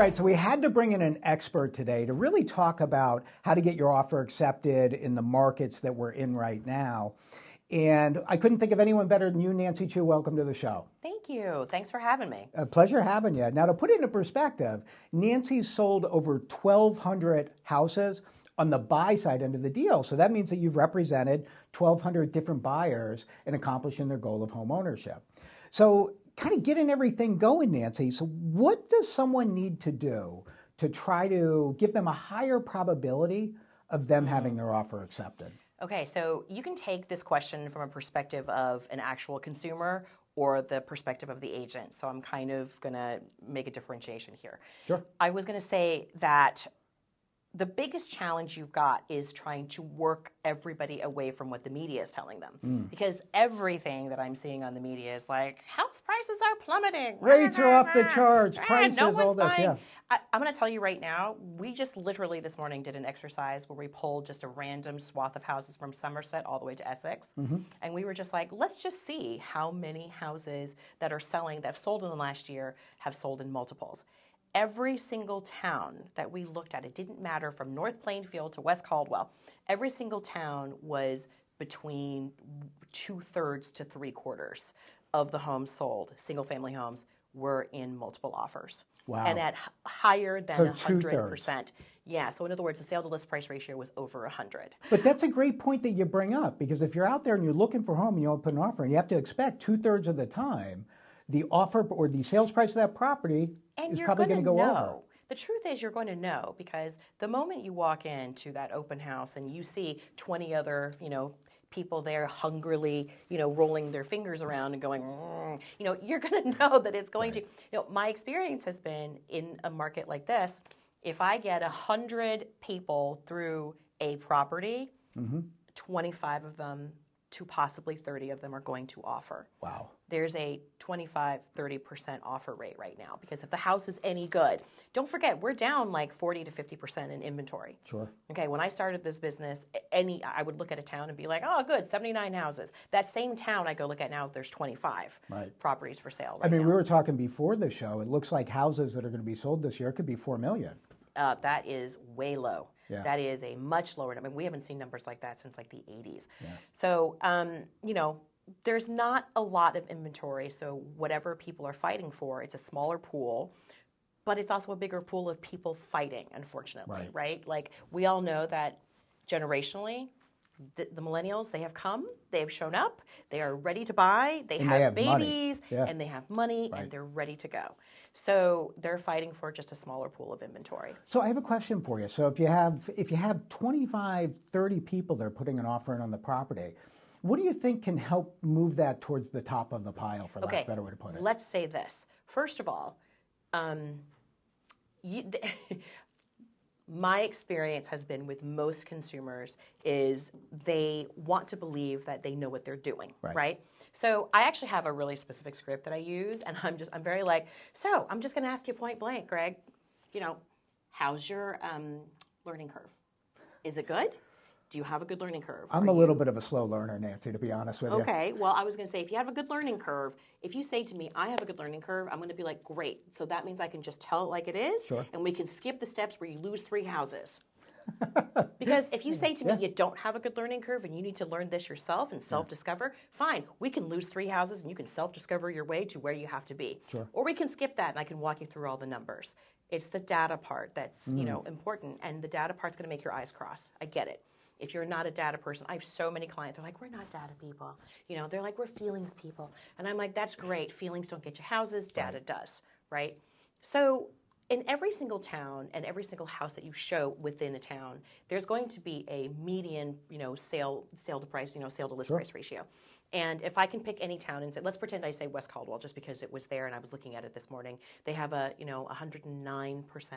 right, so we had to bring in an expert today to really talk about how to get your offer accepted in the markets that we're in right now. And I couldn't think of anyone better than you, Nancy Chu. Welcome to the show. Thank you. Thanks for having me. A pleasure having you. Now, to put it into perspective, Nancy's sold over 1,200 houses on the buy side end of the deal. So that means that you've represented 1,200 different buyers in accomplishing their goal of home ownership. So kind of getting everything going, Nancy. So what does someone need to do to try to give them a higher probability of them having their offer accepted? Okay, so you can take this question from a perspective of an actual consumer or the perspective of the agent. So I'm kind of going to make a differentiation here. Sure. I was going to say that the biggest challenge you've got is trying to work everybody away from what the media is telling them. Because everything that I'm seeing on the media is like, house prices are plummeting. Rates are off the charts, prices, no all one's this, buying. yeah. I'm going to tell you right now, we just literally this morning did an exercise where we pulled just a random swath of houses from Somerset all the way to Essex. And we were just like, let's just see how many houses that are selling, that have sold in the last year, have sold in multiples. Every single town that we looked at, it didn't matter from North Plainfield to West Caldwell, every single town was between 2/3 to 3/4 of the homes sold, single-family homes, were in multiple offers. Wow. And at higher than So 100%. Yeah, so in other words, the sale to list price ratio was over 100. But that's a great point that you bring up, because if you're out there and you're looking for a home and you want to put an offer, and you have to expect 2/3 of the time, the offer or the sales price of that property is probably going to go over. The truth is you're going to know, because the moment you walk into that open house and you see 20 other, people there hungrily, rolling their fingers around and going, you're going to know that it's going to, my experience has been in a market like this, if I get 100 people through a property, 25 of them to possibly 30 of them are going to offer. Wow. There's a 25-30% offer rate right now, because if the house is any good, don't forget, we're down like 40 to 50% in inventory. Sure. Okay, when I started this business, I would look at a town and be like, oh, good, 79 houses. That same town I go look at now, there's 25 properties for sale right now. We were talking before the show, it looks like houses that are going to be sold this year could be 4 million. That is way low. Yeah. That is a much lower number. We haven't seen numbers like that since like the 80s. Yeah. So, there's not a lot of inventory. So whatever people are fighting for, it's a smaller pool, but it's also a bigger pool of people fighting, unfortunately, right? Like we all know that generationally, the millennials, they have come, they have shown up, they are ready to buy, they have babies, and they have money, and they're ready to go. So they're fighting for just a smaller pool of inventory. So I have a question for you. So if you have 25, 30 people that are putting an offer in on the property, what do you think can help move that towards the top of the pile, for lack of a better way to put it? Let's say this. First of all, my experience has been with most consumers is they want to believe that they know what they're doing, right? So I actually have a really specific script that I use, and I'm very like, so I'm just going to ask you point blank, Greg, how's your learning curve? Is it good? Do you have a good learning curve? I'm a little bit of a slow learner, Nancy, to be honest with you. Okay, well, I was going to say, if you have a good learning curve, if you say to me, I have a good learning curve, I'm going to be like, great. So that means I can just tell it like it is, and we can skip the steps where you lose 3 houses. Because if you say to me, you don't have a good learning curve and you need to learn this yourself and self-discover, fine, we can lose 3 houses and you can self-discover your way to where you have to be. Sure. Or we can skip that and I can walk you through all the numbers. It's the data part that's important, and the data part's going to make your eyes cross. I get it. If you're not a data person, I have so many clients, they're like, we're not data people. They're like, we're feelings people. And I'm like, that's great. Feelings don't get you houses, data does, right? So in every single town and every single house that you show within a town, there's going to be a median, sale to price, sale to list price ratio. And if I can pick any town and say, let's pretend I say West Caldwell just because it was there and I was looking at it this morning, they have a, 109%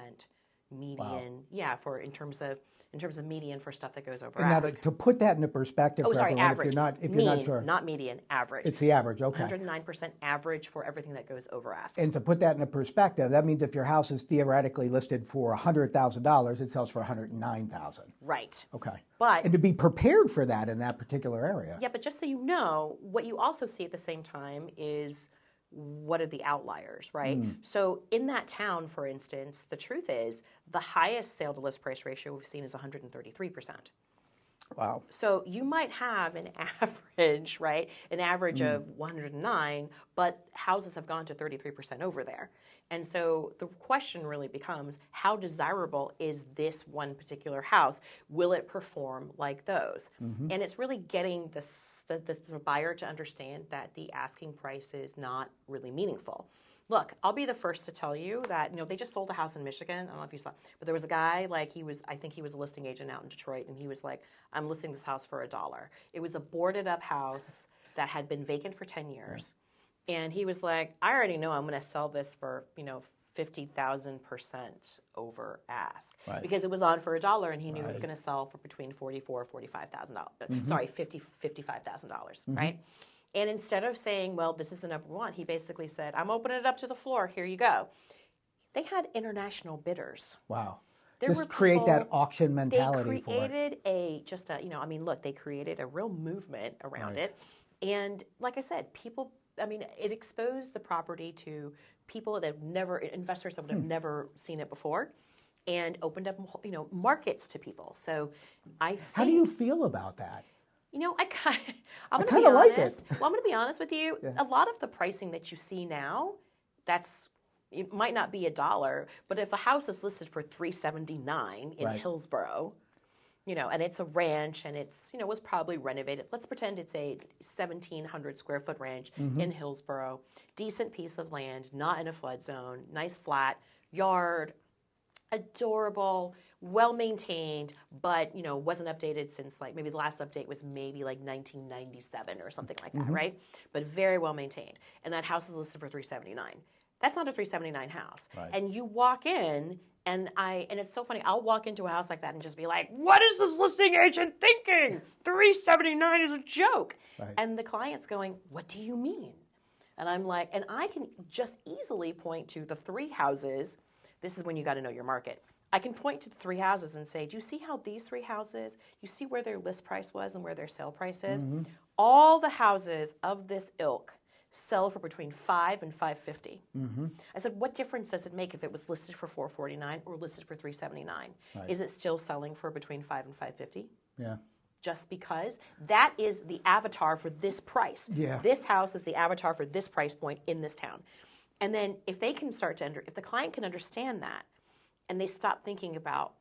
median, for in terms of median for stuff that goes over and ask. Now, to put that into perspective for everyone, average. if you're not sure. Not median, average. It's the average, okay. 109% average for everything that goes over ask. And to put that into perspective, that means if your house is theoretically listed for $100,000, it sells for $109,000. Right. Okay. But and to be prepared for that in that particular area. Yeah, but just so you know, what you also see at the same time is what are the outliers, right? So in that town, for instance, the truth is the highest sale to list price ratio we've seen is 133%. Wow. So you might have an average, right? An average of 109, but houses have gone to 33% over there. And so the question really becomes, how desirable is this one particular house? Will it perform like those? And it's really getting the buyer to understand that the asking price is not really meaningful. Look, I'll be the first to tell you that, they just sold a house in Michigan. I don't know if you saw, but there was a guy, I think he was a listing agent out in Detroit, and he was like, I'm listing this house for $1. It was a boarded up house that had been vacant for 10 years. Right. And he was like, I already know I'm going to sell this for, 50,000% over ask. Right. Because it was on for $1, and he knew it was going to sell for between $44,000 $45,000. Sorry, $55,000, right? And instead of saying, well, this is the number one, he basically said, I'm opening it up to the floor. Here you go. They had international bidders. Wow. Just create that auction mentality for it. They created look, they created a real movement around it. And like I said, it exposed the property to people that investors that would have never seen it before, and opened up, markets to people. So I think. How do you feel about that? I kind of like it. Well, I'm going to be honest with you. Yeah. A lot of the pricing that you see now, it might not be $1, but if a house is listed for $379 in Hillsborough, and it's a ranch, and it's, was probably renovated. Let's pretend it's a 1,700 square foot ranch in Hillsborough, decent piece of land, not in a flood zone, nice flat yard, adorable, well-maintained, but, wasn't updated since, maybe the last update was maybe 1997 or something like that, right? But very well-maintained. And that house is listed for $379. That's not a $379 house. Right. And you walk in, and it's so funny, I'll walk into a house like that and just be like, what is this listing agent thinking? $379 is a joke. Right. And the client's going, what do you mean? And I'm like, and I can just easily point to the 3 houses. This is when you got to know your market. I can point to the 3 houses and say, do you see how these 3 houses, you see where their list price was and where their sale price is? All the houses of this ilk sell for between $5 and $550. I said, what difference does it make if it was listed for $449 or listed for $379? Right. Is it still selling for between $5 and $550? Yeah. Just because that is the avatar for this price. Yeah. This house is the avatar for this price point in this town. And then if they can if the client can understand that, and they stop thinking about,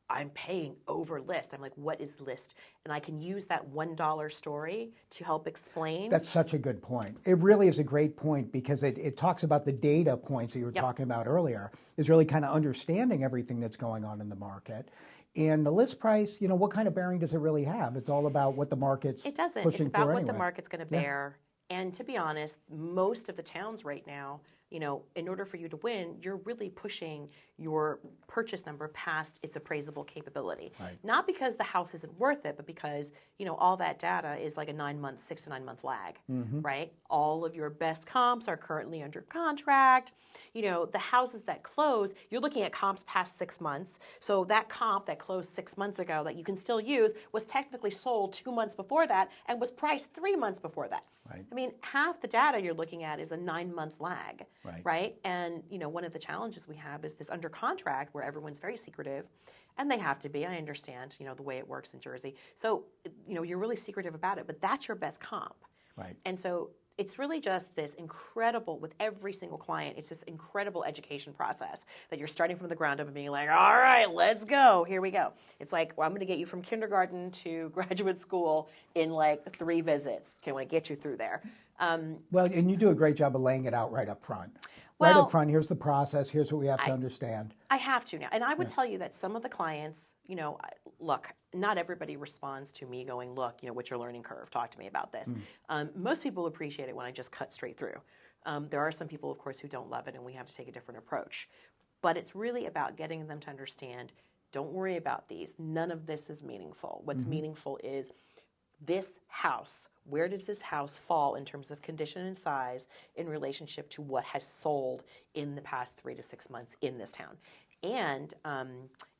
I'm paying over list. I'm like, what is list? And I can use that $1 story to help explain. That's such a good point. It really is a great point, because it talks about the data points that you were talking about earlier, is really kind of understanding everything that's going on in the market. And the list price, what kind of bearing does it really have? It's all about what the market's pushing for anyway. It's about what the market's going to bear. And to be honest, most of the towns right now, in order for you to win, you're really pushing your purchase number past its appraisable capability. Right. Not because the house isn't worth it, but because, all that data is like a 6 to 9 month lag, right? All of your best comps are currently under contract. The houses that close, you're looking at comps past 6 months. So that comp that closed 6 months ago that you can still use was technically sold 2 months before that and was priced 3 months before that. Right. I mean, half the data you're looking at is a 9 month lag, right? And, one of the challenges we have is this under contract where everyone's very secretive, and they have to be. I understand, the way it works in Jersey. So, you're really secretive about it, but that's your best comp. Right. And so it's really just this incredible, with every single client, it's this incredible education process that you're starting from the ground up and being like, all right, let's go. Here we go. It's like, well, I'm going to get you from kindergarten to graduate school in 3 visits. Okay, I want to get you through there. Well, and you do a great job of laying it out right up front. Right up front, here's the process, here's what we have to understand. I have to now. And I would tell you that some of the clients, look, not everybody responds to me going, look, what's your learning curve? Talk to me about this. Most people appreciate it when I just cut straight through. There are some people, of course, who don't love it, and we have to take a different approach. But it's really about getting them to understand, don't worry about these. None of this is meaningful. What's meaningful is this house. Where does this house fall in terms of condition and size in relationship to what has sold in the past 3 to 6 months in this town? And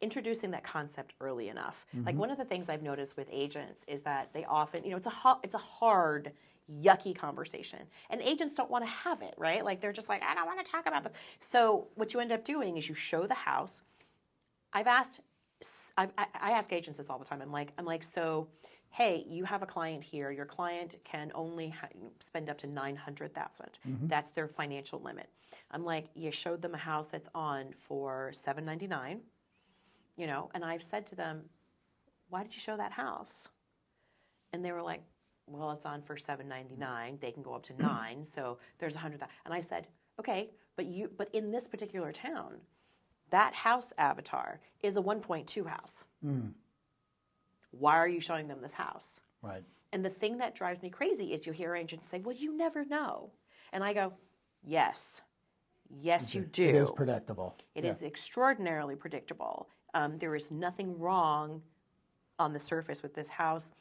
introducing that concept early enough. Like, one of the things I've noticed with agents is that they often, it's a hard yucky conversation. And agents don't want to have it, right? Like they're just like, I don't want to talk about this. So what you end up doing is you show the house. I ask agents this all the time. I'm like, so, hey, you have a client here. Your client can only spend up to $900,000. That's their financial limit. I'm like, you showed them a house that's on for $799, and I've said to them, why did you show that house? And they were like, well, it's on for $799. They can go up to $9, so there's $100,000. And I said, okay, but in this particular town, that house avatar is a 1.2 house. Why are you showing them this house? Right. And the thing that drives me crazy is you hear agents say, well, you never know. And I go, yes, you do. It is predictable. It is extraordinarily predictable. There is nothing wrong on the surface with this house.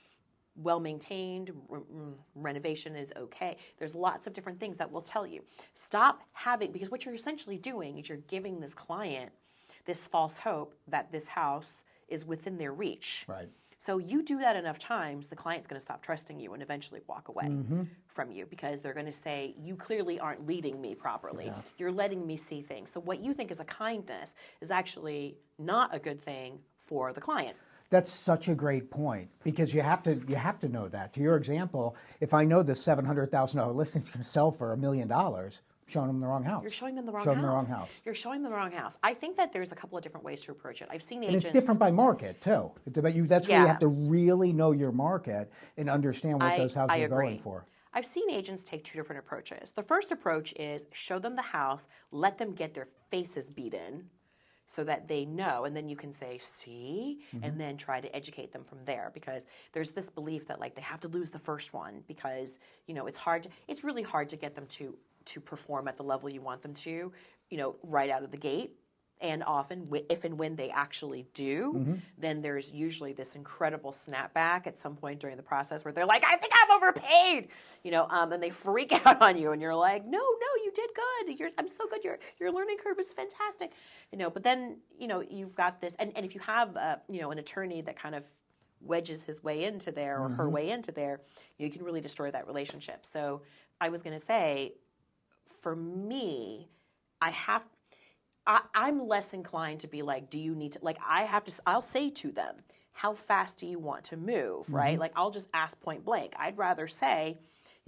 Well maintained, renovation is okay. There's lots of different things that will tell you. Stop having, because what you're essentially doing is you're giving this client this false hope that this house is within their reach. Right. So you do that enough times, the client's going to stop trusting you and eventually walk away from you because they're going to say, you clearly aren't leading me properly. Yeah. You're letting me see things. So what you think is a kindness is actually not a good thing for the client. That's such a great point because you have to know that. To your example, if I know the $700,000 listing is going to sell for $1 million, showing them the wrong house. You're showing them the wrong house. You're showing them the wrong house. I think that there's a couple of different ways to approach it. I've seen agents. And it's different by market too. That's where you have to really know your market and understand what those houses are going for. I've seen agents take two different approaches. The first approach is show them the house, let them get their faces beat in, so that they know, and then you can say, see, and then try to educate them from there, because there's this belief that like they have to lose the first one because, it's really hard to get them to perform at the level you want them to, right out of the gate. And often, if and when they actually do, then there's usually this incredible snapback at some point during the process where they're like, I think I'm overpaid, and they freak out on you, and you're like, no, you did good. I'm so good. Your learning curve is fantastic, But then, you've got this, and if you have, an attorney that kind of wedges his way into there or her way into there, you can really destroy that relationship. So I was going to say, for me, I'm less inclined to be like, do you need to, like, I'll say to them, how fast do you want to move, right? Like, I'll just ask point blank. I'd rather say,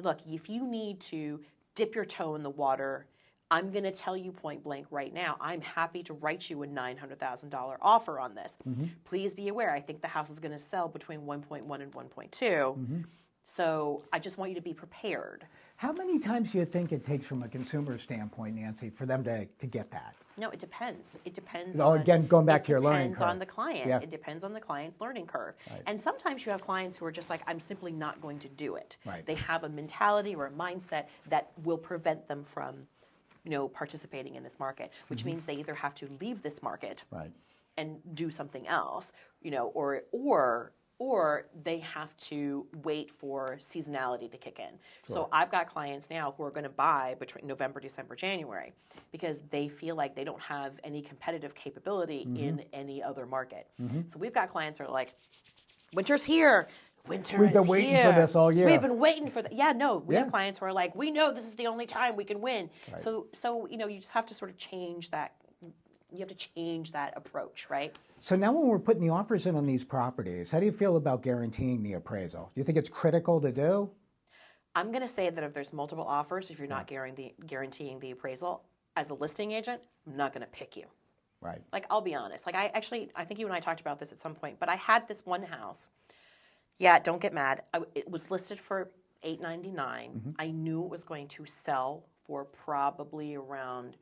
look, if you need to dip your toe in the water, I'm going to tell you point blank right now, I'm happy to write you a $900,000 offer on this. Please be aware, I think the house is going to sell between 1.1 and 1.2. So I just want you to be prepared. How many times do you think it takes from a consumer standpoint, Nancy, for them to get that? No, it depends. It depends. Again, going back to your learning curve. It depends on the client. Yeah. It depends on the client's learning curve. Right. And sometimes you have clients who are just like, I'm simply not going to do it. Right. They have a mentality or a mindset that will prevent them from, participating in this market, which means they either have to leave this market and do something else, or they have to wait for seasonality to kick in. Sure. So I've got clients now who are going to buy between November, December, January because they feel like they don't have any competitive capability in any other market. So we've got clients who are like, winter's here. We've been waiting for this all year. We've been waiting for that. Yeah, no. We have clients who are like, we know this is the only time we can win. Right. So you just have to sort of change that. You have to change that approach, right? So now when we're putting the offers in on these properties, how do you feel about guaranteeing the appraisal? Do you think it's critical to do? I'm going to say that if there's multiple offers, if you're not guaranteeing the appraisal, as a listing agent, I'm not going to pick you. Right. Like, I'll be honest. Like, I think you and I talked about this at some point, but I had this one house. Yeah, don't get mad. It was listed for $899. I knew it was going to sell for probably around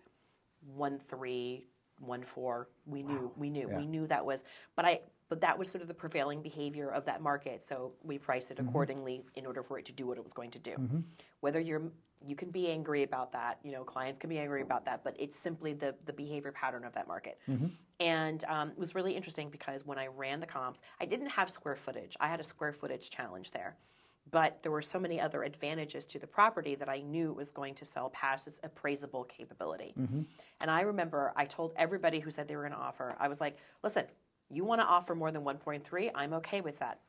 1.3, 1.4. We knew that was, but that was sort of the prevailing behavior of that market. So we priced it accordingly in order for it to do what it was going to do. Whether you can be angry about that, clients can be angry about that, but it's simply the behavior pattern of that market. And it was really interesting because when I ran the comps, I didn't have square footage. I had a square footage challenge there. But there were so many other advantages to the property that I knew it was going to sell past its appraisable capability. And I remember I told everybody who said they were going to offer, I was like, listen, you want to offer more than 1.3? I'm okay with that.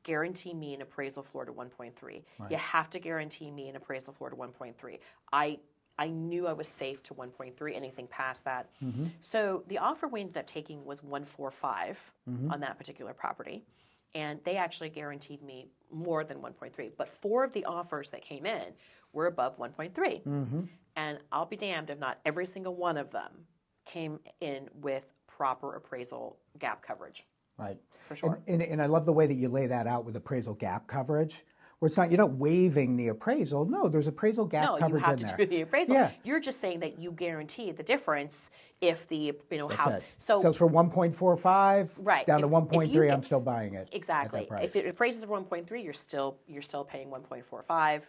guarantee me an appraisal floor to 1.3. You have to guarantee me an appraisal floor to 1.3. I knew I was safe to 1.3, anything past that. So the offer we ended up taking was 145 on that particular property. And they actually guaranteed me more than 1.3. But 4 of the offers that came in were above 1.3. And I'll be damned if not every single one of them came in with proper appraisal gap coverage. Right. For sure. And I love the way that you lay that out with appraisal gap coverage. Where it's not, you're not waiving the appraisal. No, there's appraisal gap coverage in there. No, you have to do the appraisal. Yeah. You're just saying that you guarantee the difference if the house. So sells for 1.45, down to 1.3. I'm still buying it. Exactly. If it appraises for 1.3, you're still paying 1.45.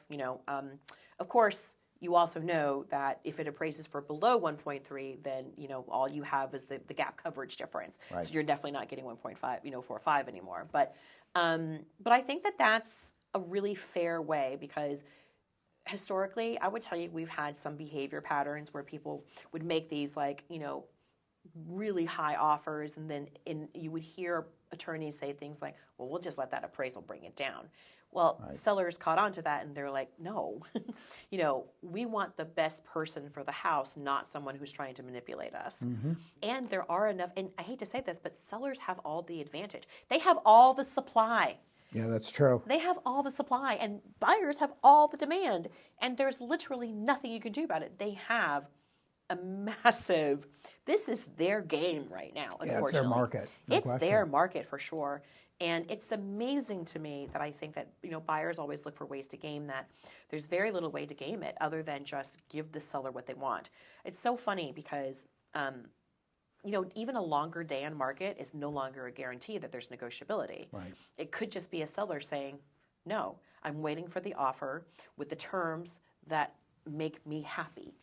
Of course, you also know that if it appraises for below 1.3, then all you have is the gap coverage difference. So you're definitely not getting 1.5, 45 anymore. But I think that that's a really fair way, because historically, I would tell you, we've had some behavior patterns where people would make these really high offers, and then you would hear attorneys say things like, well, we'll just let that appraisal bring it down. Well, sellers caught on to that, and they're like, no, we want the best person for the house, not someone who's trying to manipulate us. And there are enough, and I hate to say this, but sellers have all the advantage. They have all the supply. Yeah, that's true. They have all the supply, and buyers have all the demand, and there's literally nothing you can do about it. They have a massive, this is their game right now, unfortunately. Yeah, it's their market. It's their market for sure. And it's amazing to me that I think that, buyers always look for ways to game that. There's very little way to game it other than just give the seller what they want. It's so funny because, even a longer day on market is no longer a guarantee that there's negotiability. It could just be a seller saying, no, I'm waiting for the offer with the terms that make me happy.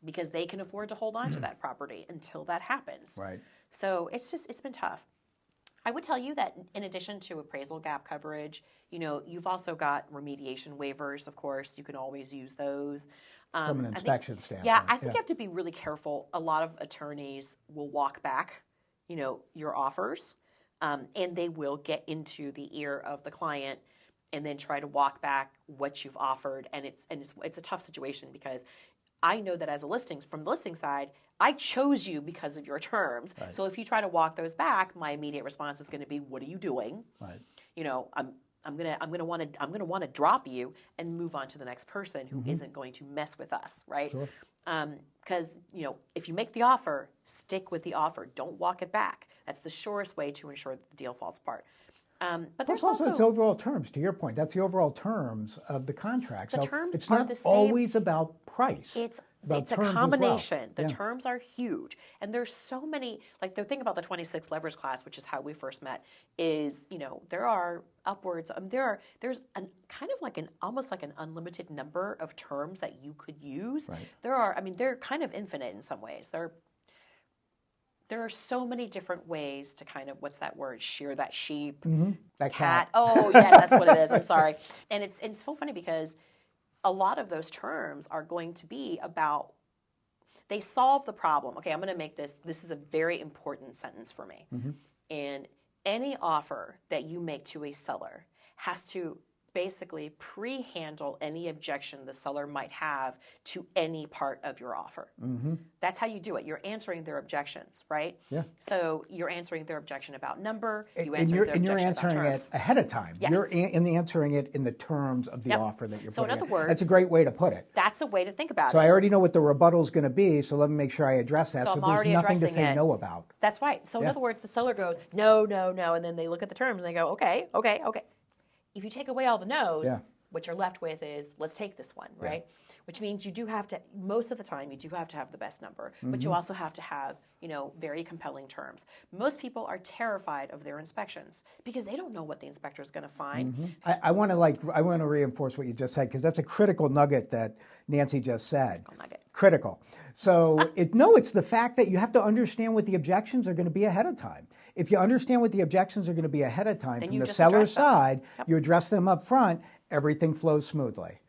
Because they can afford to hold on to that property until that happens. So it's been tough. I would tell you that in addition to appraisal gap coverage, you've also got remediation waivers, of course. You can always use those. From an inspection standpoint. Yeah, I think you have to be really careful. A lot of attorneys will walk back, your offers, and they will get into the ear of the client and then try to walk back what you've offered. And it's a tough situation, because I know that as from the listing side, I chose you because of your terms. So if you try to walk those back, my immediate response is going to be, "What are you doing?" I'm gonna want to drop you and move on to the next person who isn't going to mess with us, right? Sure. Because if you make the offer, stick with the offer. Don't walk it back. That's the surest way to ensure that the deal falls apart. But there's also its overall terms. To your point, that's the overall terms of the contract. The so terms it's are not the same. always about price. It's about a terms combination. as well. The terms are huge, and there's so many. Like the thing about the 26 leverage class, which is how we first met, is there are upwards. There's an kind of like almost like an unlimited number of terms that you could use. They're kind of infinite in some ways. There are so many different ways to kind of, what's that word, shear that sheep, that cat. Oh, yeah, that's what it is. I'm sorry. And it's so funny because a lot of those terms are going to be about, they solve the problem. Okay, I'm going to make this is a very important sentence for me. And any offer that you make to a seller has to basically pre-handle any objection the seller might have to any part of your offer. That's how you do it. You're answering their objections, right? Yeah. So you're answering their objection about number. You're answering it ahead of time. Yes. You're answering it in the terms of the offer that you're putting in. So in other words, that's a great way to put it. That's a way to think about it. So I already know what the rebuttal is going to be, so let me make sure I address that. So there's nothing to say no about. That's right. So in other words, the seller goes, no, no, no, and then they look at the terms and they go, okay, okay, okay. If you take away all the no's, what you're left with is, let's take this one, right? Which means you do have to, most of the time, you do have to have the best number, but you also have to have, very compelling terms. Most people are terrified of their inspections because they don't know what the inspector is going to find. I want to reinforce what you just said, because that's a critical nugget that Nancy just said. Critical. So it's the fact that you have to understand what the objections are going to be ahead of time. If you understand what the objections are going to be ahead of time from the seller's side, you address them up front, everything flows smoothly.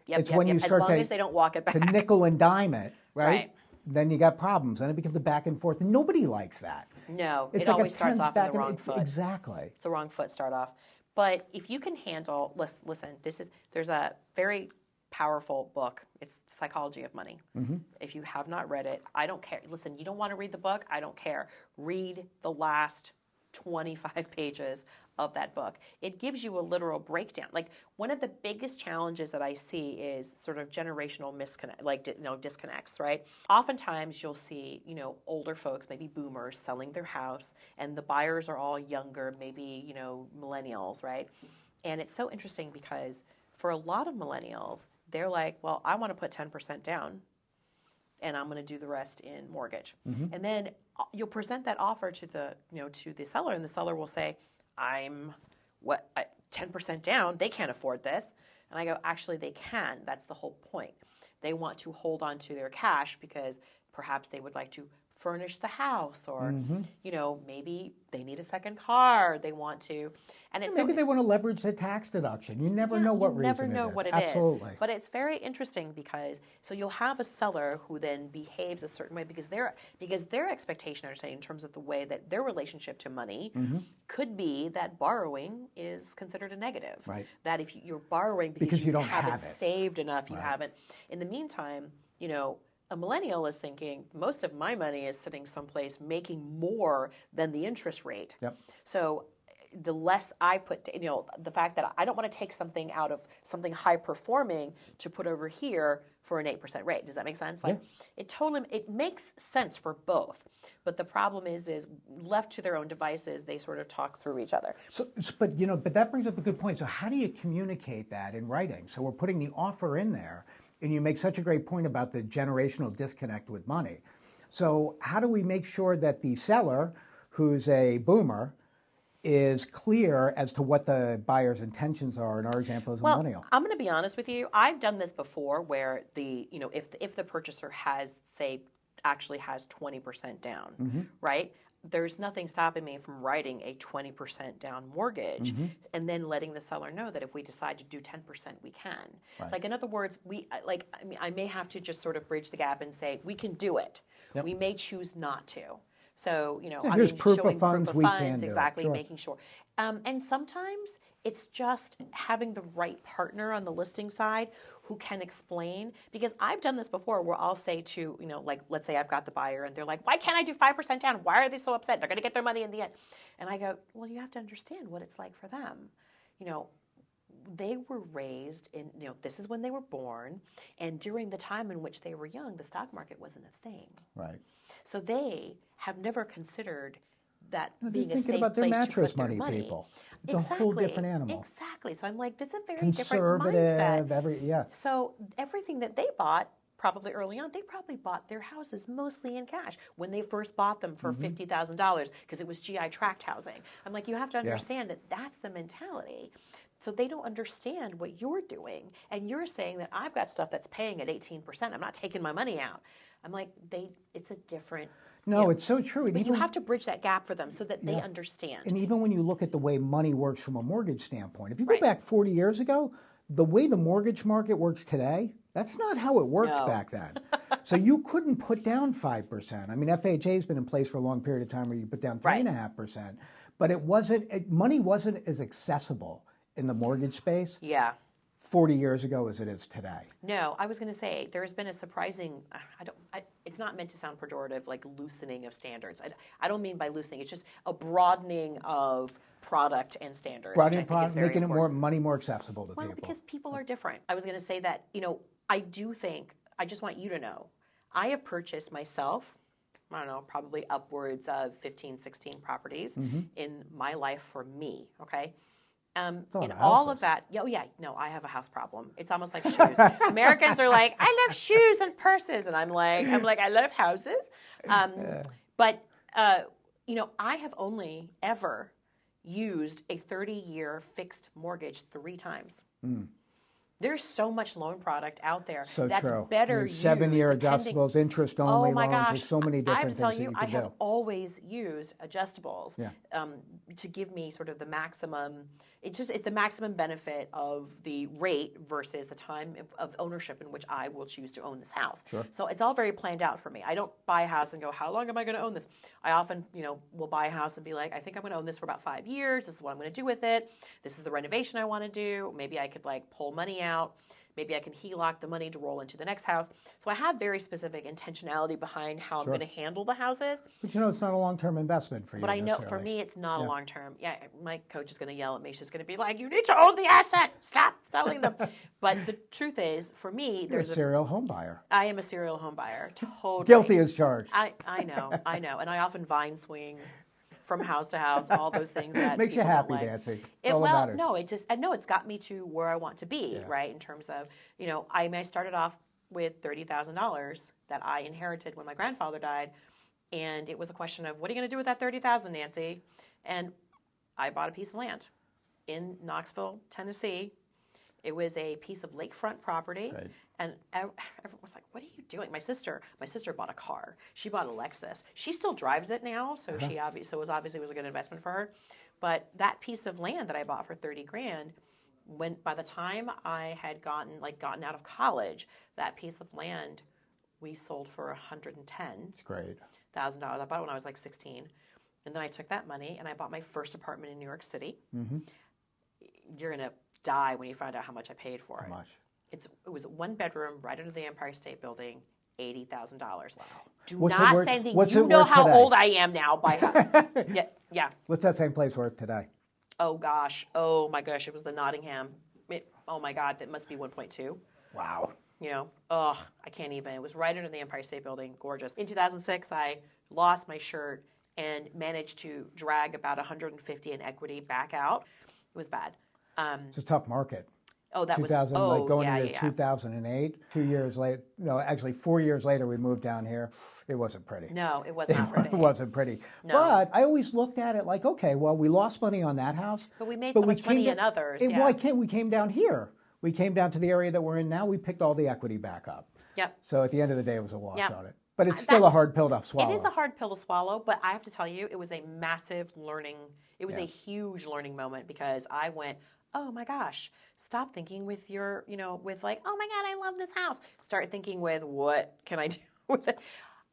It's when you start as long as they don't walk it back. to nickel and dime it, right? Then you got problems. Then it becomes a back and forth. And nobody likes that. No, it's it like always a starts tense off back on the wrong foot. Exactly. It's the wrong foot start off. But if you can handle, listen, there's a very powerful book. It's Psychology of Money. If you have not read it, I don't care. Listen, you don't want to read the book? I don't care. Read the last 25 pages of that book. It gives you a literal breakdown. Like, one of the biggest challenges that I see is sort of generational disconnects, right? Oftentimes you'll see, older folks, maybe boomers, selling their house, and the buyers are all younger, maybe, millennials, right? And it's so interesting because for a lot of millennials, they're like, well, I want to put 10% down, and I'm going to do the rest in mortgage. And then you'll present that offer to the seller, and the seller will say, I'm 10% down. They can't afford this. And I go, actually, they can. That's the whole point. They want to hold on to their cash because perhaps they would like to furnish the house, or maybe they need a second car. They want to, and it's maybe they want to leverage the tax deduction. You never know what reason it is. You never know what it Absolutely. is. But it's very interesting because you'll have a seller who then behaves a certain way because their expectation, or say, in terms of the way that their relationship to money could be that borrowing is considered a negative. Right. That if you're borrowing because you don't haven't have it. saved enough, you haven't. In the meantime, a millennial is thinking, most of my money is sitting someplace making more than the interest rate. Yep. So the less I put, the fact that I don't want to take something out of something high performing to put over here for an 8% rate. Does that make sense? Like, it makes sense for both. But the problem is left to their own devices, they sort of talk through each other. But that brings up a good point. So how do you communicate that in writing? So we're putting the offer in there. And you make such a great point about the generational disconnect with money. So how do we make sure that the seller, who's a boomer, is clear as to what the buyer's intentions are? In our example, as a millennial. I'm going to be honest with you. I've done this before, where if the purchaser actually has 20% down, right? There's nothing stopping me from writing a 20% down mortgage and then letting the seller know that if we decide to do 10%, we can. Right. Like, in other words, I may have to just sort of bridge the gap and say, we can do it. Yep. We may choose not to. So, here's proof of funds, we can do exactly, it. Sure. Making sure. And sometimes it's just having the right partner on the listing side who can explain, because I've done this before where I'll say to, let's say I've got the buyer and they're like, why can't I do 5% down? Why are they so upset? They're going to get their money in the end. And I go, well, you have to understand what it's like for them. They were raised in, this is when they were born, and during the time in which they were young, the stock market wasn't a thing. Right. So they have never considered that being a safe about their place mattress to put their money. People. It's a whole different animal. Exactly. So I'm like, that's a very conservative, different mindset. Yeah. So everything that they bought, probably early on, they probably bought their houses mostly in cash when they first bought them for $50,000 because it was GI tract housing. I'm like, you have to understand that that's the mentality. So they don't understand what you're doing. And you're saying that I've got stuff that's paying at 18%. I'm not taking my money out. I'm like, it's a different... No, it's so true. But you have to bridge that gap for them so that they understand. And even when you look at the way money works from a mortgage standpoint, if you go back 40 years ago, the way the mortgage market works today, that's not how it worked back then. So you couldn't put down 5%. I mean, FHA has been in place for a long period of time where you put down 3.5%. But money wasn't as accessible in the mortgage space 40 years ago as it is today. No, I was going to say there has been a surprising, it's not meant to sound pejorative, like loosening of standards. I don't mean by loosening, it's just a broadening of product and standards. Broadening product, making it money more accessible to people. Well, because people are different. I was going to say that, I do think, I just want you to know, I have purchased myself, I don't know, probably upwards of 15, 16 properties in my life for me, okay? In all of that, I have a house problem. It's almost like shoes. Americans are like, I love shoes and purses, and I'm like, I love houses. But I have only ever used a 30-year fixed mortgage 3 times. There's so much loan product out there So that's true. better There's used. 7-year Depending, adjustables, interest-only oh my loans. gosh, There's so many I have different to tell things that you, you I can have do. always used adjustables Yeah. to give me sort of the maximum. It's the maximum benefit of the rate versus the time of ownership in which I will choose to own this house. Sure. So it's all very planned out for me. I don't buy a house and go, how long am I going to own this? I often, will buy a house and be like, I think I'm going to own this for about 5 years. This is what I'm going to do with it. This is the renovation I want to do. Maybe I could pull money out. Maybe I can HELOC the money to roll into the next house. So I have very specific intentionality behind how I'm going to handle the houses. But it's not a long-term investment for you. But I know for necessarily. me, it's not a long-term. Yeah, my coach is going to yell at me. She's going to be like, you need to own the asset. Stop selling them. But the truth is, for me, You're a serial home buyer. I am a serial home buyer. Totally. Guilty as charged. I know. And I often vine swing from house to house, all those things that makes you people happy, don't like. Nancy. It's got me to where I want to be, right? In terms of, I started off with $30,000 that I inherited when my grandfather died, and it was a question of, what are you going to do with that $30,000, Nancy? And I bought a piece of land in Knoxville, Tennessee. It was a piece of lakefront property. Right. And everyone was like, what are you doing? My sister bought a car. She bought a Lexus. She still drives it now, so it was obviously a good investment for her. But that piece of land that I bought for $30,000, by the time I had gotten out of college, that piece of land we sold for $110,000. I bought it when I was 16. And then I took that money and I bought my first apartment in New York City. Mm-hmm. You're going to die when you find out how much I paid for it. How much? It was 1 bedroom right under the Empire State Building, $80,000. Wow. Do What's not say anything. You know how today? old I am now by yeah. What's that same place worth today? Oh gosh. Oh my gosh. It was the Nottingham. Oh my God. It must be 1.2. Wow. I can't even. It was right under the Empire State Building. Gorgeous. In 2006, I lost my shirt and managed to drag about 150 in equity back out. It was bad. It's a tough market. Oh, that 2000, was going into 2008. 2 years later, actually 4 years later, we moved down here. It wasn't pretty. No, it was not pretty. It wasn't pretty. No. But I always looked at it like, okay, well, we lost money on that house, but we made so much money in others. We came down here. We came down to the area that we're in now. We picked all the equity back up. Yep. So at the end of the day, it was a loss Yep. on it. But it's still a hard pill to swallow. It is a hard pill to swallow, but I have to tell you, it was a massive learning. It was a huge learning moment because I went, oh my gosh, stop thinking with your, with oh my God, I love this house. Start thinking with, what can I do with it?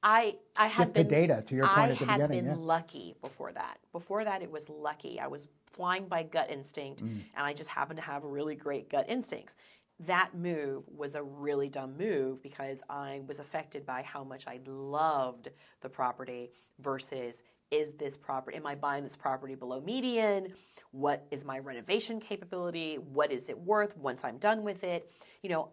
I Shift the data to your point at the beginning. I had been lucky before that. Before that, it was lucky. I was flying by gut instinct, and I just happened to have really great gut instincts. That move was a really dumb move because I was affected by how much I loved the property versus am I buying this property below median? What is my renovation capability? What is it worth once I'm done with it?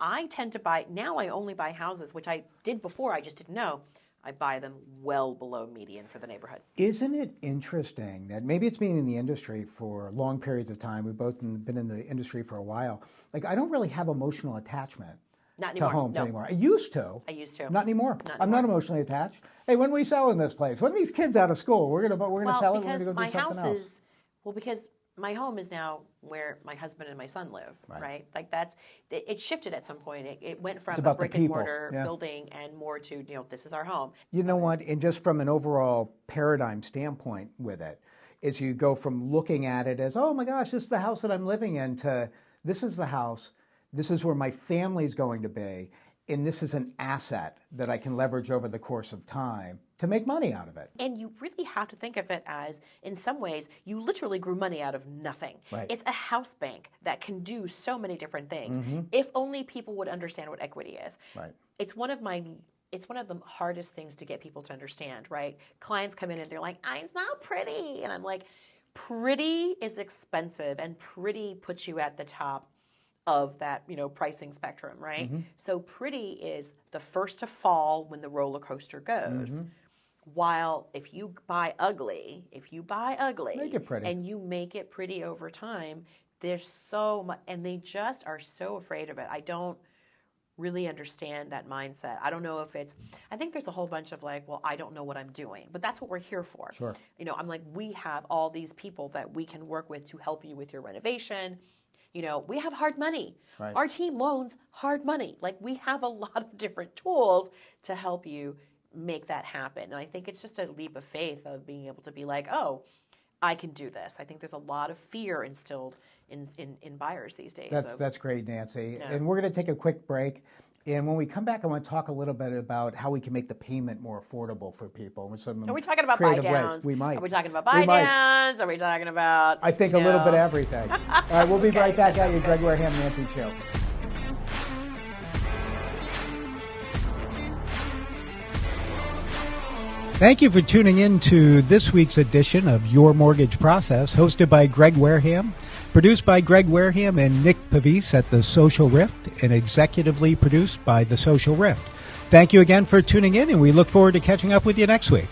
I tend to now I only buy houses, which I did before, I just didn't know. I buy them well below median for the neighborhood. Isn't it interesting that maybe it's been in the industry for long periods of time. We've both been in the industry for a while. I don't really have emotional attachment to homes anymore. I used to. Not anymore. I'm not emotionally attached. Hey, when are we selling this place? When are these kids out of school? We're gonna sell it. We're gonna go do something else. Because my home is now where my husband and my son live, right? It shifted at some point. It went from a brick and mortar building and more to, this is our home. You know what? And just from an overall paradigm standpoint with it, is you go from looking at it as, oh my gosh, this is the house that I'm living in, to this is the house, this is where my family's going to be, and this is an asset that I can leverage over the course of time to make money out of it. And you really have to think of it as, in some ways, you literally grew money out of nothing. Right. It's a house bank that can do so many different things. Mm-hmm. If only people would understand what equity is. Right. It's one of the hardest things to get people to understand, right? Clients come in and they're like, it's not pretty. And I'm like, pretty is expensive, and pretty puts you at the top of that, pricing spectrum, right? Mm-hmm. So pretty is the first to fall when the roller coaster goes. Mm-hmm. While if you buy ugly, make it pretty, and you make it pretty over time, there's so much, and they just are so afraid of it. I don't really understand that mindset. I don't know if I think there's a whole bunch of I don't know what I'm doing, but that's what we're here for. Sure. I'm we have all these people that we can work with to help you with your renovation, We have hard money. Right. Our team loans hard money. Like, we have a lot of different tools to help you make that happen. And I think it's just a leap of faith of being able to be like, oh, I can do this. I think there's a lot of fear instilled in buyers these days. That's great, Nancy. Yeah. And we're going to take a quick break. And when we come back, I want to talk a little bit about how we can make the payment more affordable for people. With some Are we talking about creative buy downs? ways. We might. Are we talking about buy downs? Are we talking about? I think a little bit of everything. All right, we'll be right back at you, Greg Wareham, Nancy Chu. Thank you for tuning in to this week's edition of Your Mortgage Process, hosted by Greg Wareham, produced by Greg Wareham and Nick Pavis at The Social Rift, and executively produced by The Social Rift. Thank you again for tuning in, and we look forward to catching up with you next week.